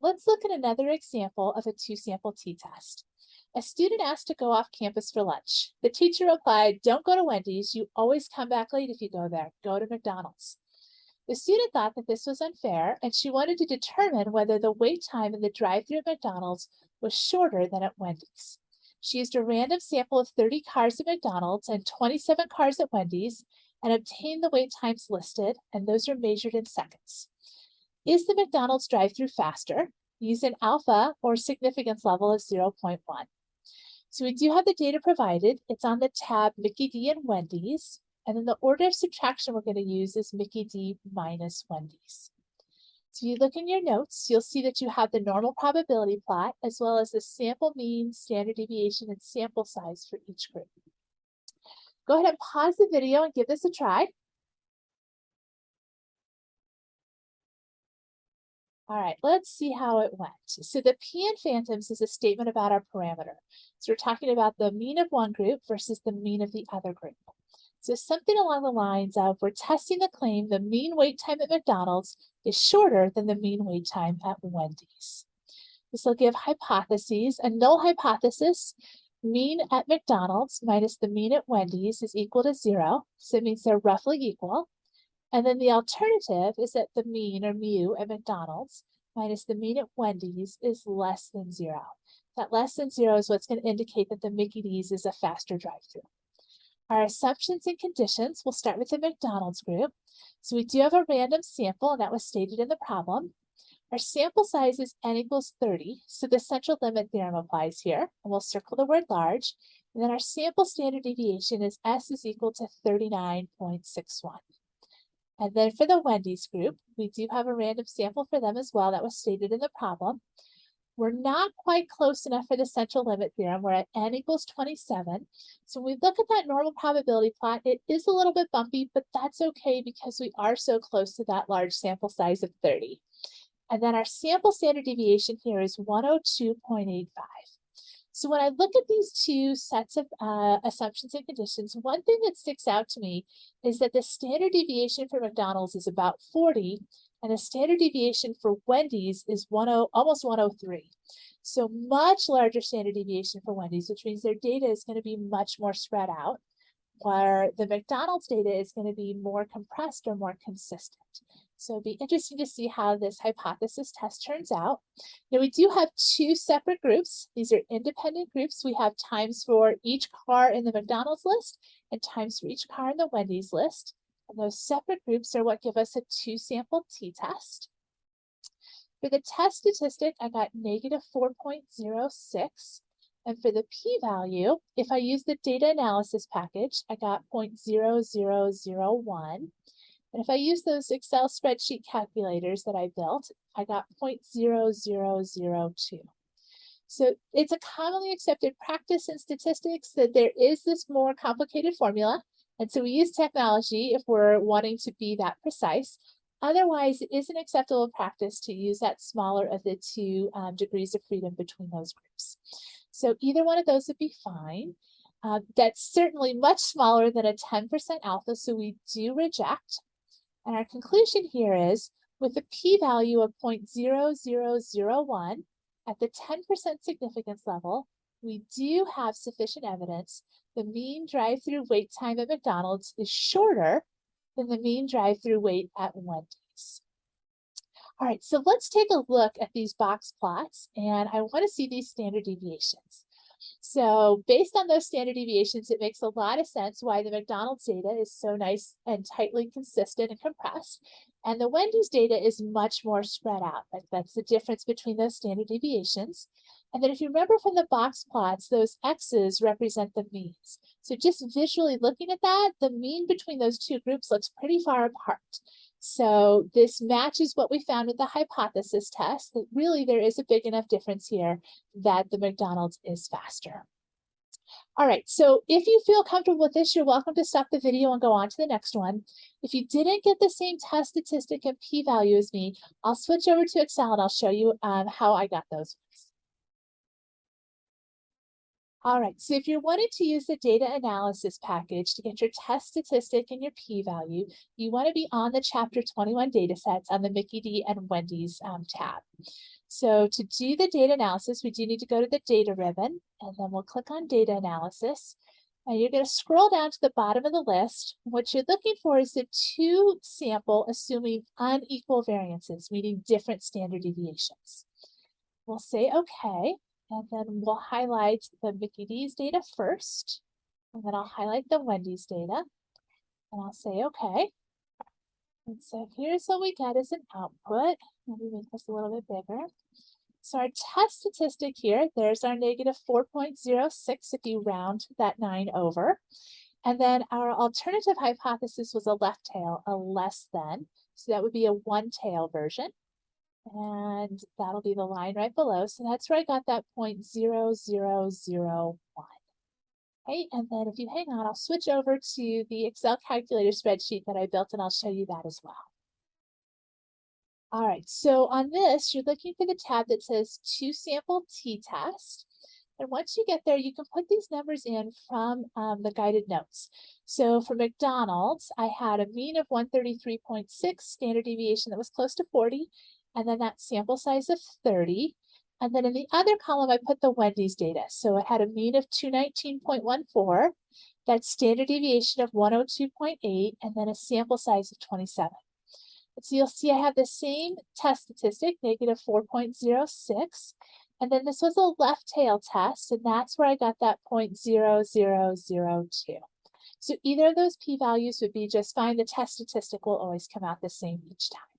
Let's look at another example of a two-sample t-test. A student asked to go off campus for lunch. The teacher replied, "Don't go to Wendy's. You always come back late if you go there. Go to McDonald's." The student thought that this was unfair, and she wanted to determine whether the wait time in the drive-thru at McDonald's was shorter than at Wendy's. She used a random sample of 30 cars at McDonald's and 27 cars at Wendy's and obtained the wait times listed, and those are measured in seconds. Is the McDonald's drive-thru faster? Use an alpha or significance level of 0.1. So we do have the data provided. It's on the tab Mickey D and Wendy's. And then the order of subtraction we're going to use is Mickey D minus Wendy's. So if you look in your notes, you'll see that you have the normal probability plot as well as the sample mean, standard deviation, and sample size for each group. Go ahead and pause the video and give this a try. All right, let's see how it went. So the P in phantoms is a statement about our parameter. So we're talking about the mean of one group versus the mean of the other group. So something along the lines of, we're testing the claim the mean wait time at McDonald's is shorter than the mean wait time at Wendy's. This will give hypotheses. A null hypothesis, mean at McDonald's minus the mean at Wendy's is equal to 0. So it means they're roughly equal. And then the alternative is that the mean, or mu, at McDonald's minus the mean at Wendy's is less than 0. That less than 0 is what's going to indicate that the Mickey D's is a faster drive-thru. Our assumptions and conditions, we'll start with the McDonald's group. So we do have a random sample, and that was stated in the problem. Our sample size is n equals 30, so the central limit theorem applies here, and we'll circle the word large. And then our sample standard deviation is s is equal to 39.61. And then for the Wendy's group, we do have a random sample for them as well that was stated in the problem. We're not quite close enough for the central limit theorem. We're at n equals 27. So when we look at that normal probability plot, it is a little bit bumpy, but that's okay because we are so close to that large sample size of 30. And then our sample standard deviation here is 102.85. So when I look at these two sets of assumptions and conditions, one thing that sticks out to me is that the standard deviation for McDonald's is about 40, and the standard deviation for Wendy's is almost 103. So much larger standard deviation for Wendy's, which means their data is going to be much more spread out, where the McDonald's data is going to be more compressed or more consistent. So it'll be interesting to see how this hypothesis test turns out. Now we do have two separate groups. These are independent groups. We have times for each car in the McDonald's list and times for each car in the Wendy's list. And those separate groups are what give us a two-sample t-test. For the test statistic, I got negative 4.06. And for the p-value, if I use the data analysis package, I got 0.0001. And if I use those Excel spreadsheet calculators that I built, I got 0.0002. So it's a commonly accepted practice in statistics that there is this more complicated formula. And so we use technology if we're wanting to be that precise. Otherwise, it is an acceptable practice to use that smaller of the two degrees of freedom between those groups. So either one of those would be fine. That's certainly much smaller than a 10% alpha, so we do reject. And our conclusion here is, with a p-value of 0.0001 at the 10% significance level, we do have sufficient evidence the mean drive-thru wait time at McDonald's is shorter than the mean drive-thru wait at Wendy's. All right, so let's take a look at these box plots, and I want to see these standard deviations. So based on those standard deviations, it makes a lot of sense why the McDonald's data is so nice and tightly consistent and compressed. And the Wendy's data is much more spread out. That's the difference between those standard deviations. And then if you remember from the box plots, those X's represent the means. So just visually looking at that, the mean between those two groups looks pretty far apart. So this matches what we found with the hypothesis test, that really there is a big enough difference here that the McDonald's is faster. All right, so if you feel comfortable with this, you're welcome to stop the video and go on to the next one. If you didn't get the same test statistic and p-value as me, I'll switch over to Excel and I'll show you how I got those ones. All right, so if you're wanting to use the data analysis package to get your test statistic and your p-value, you want to be on the chapter 21 data sets on the Mickey D and Wendy's tab. So to do the data analysis, we do need to go to the data ribbon, and then we'll click on data analysis. And you're going to scroll down to the bottom of the list. What you're looking for is the two sample assuming unequal variances, meaning different standard deviations. We'll say okay, and then we'll highlight the Mickey D's data first, and then I'll highlight the Wendy's data, and I'll say okay. And so here's what we get as an output. Let me make this a little bit bigger. So our test statistic here, there's our negative 4.06 if you round that 9 over. And then our alternative hypothesis was a left tail, a less than. So that would be a one tail version. And that'll be the line right below. So that's where I got that 0.0001. Okay, and then if you hang on, I'll switch over to the Excel calculator spreadsheet that I built and I'll show you that as well. All right, so on this, you're looking for the tab that says two sample t-test. And once you get there, you can put these numbers in from the guided notes. So for McDonald's, I had a mean of 133.6, standard deviation that was close to 40, and then that sample size of 30. And then in the other column, I put the Wendy's data. So it had a mean of 219.14, that standard deviation of 102.8, and then a sample size of 27. So you'll see I have the same test statistic, negative 4.06. And then this was a left tail test, and that's where I got that 0.0002. So either of those p-values would be just fine. The test statistic will always come out the same each time.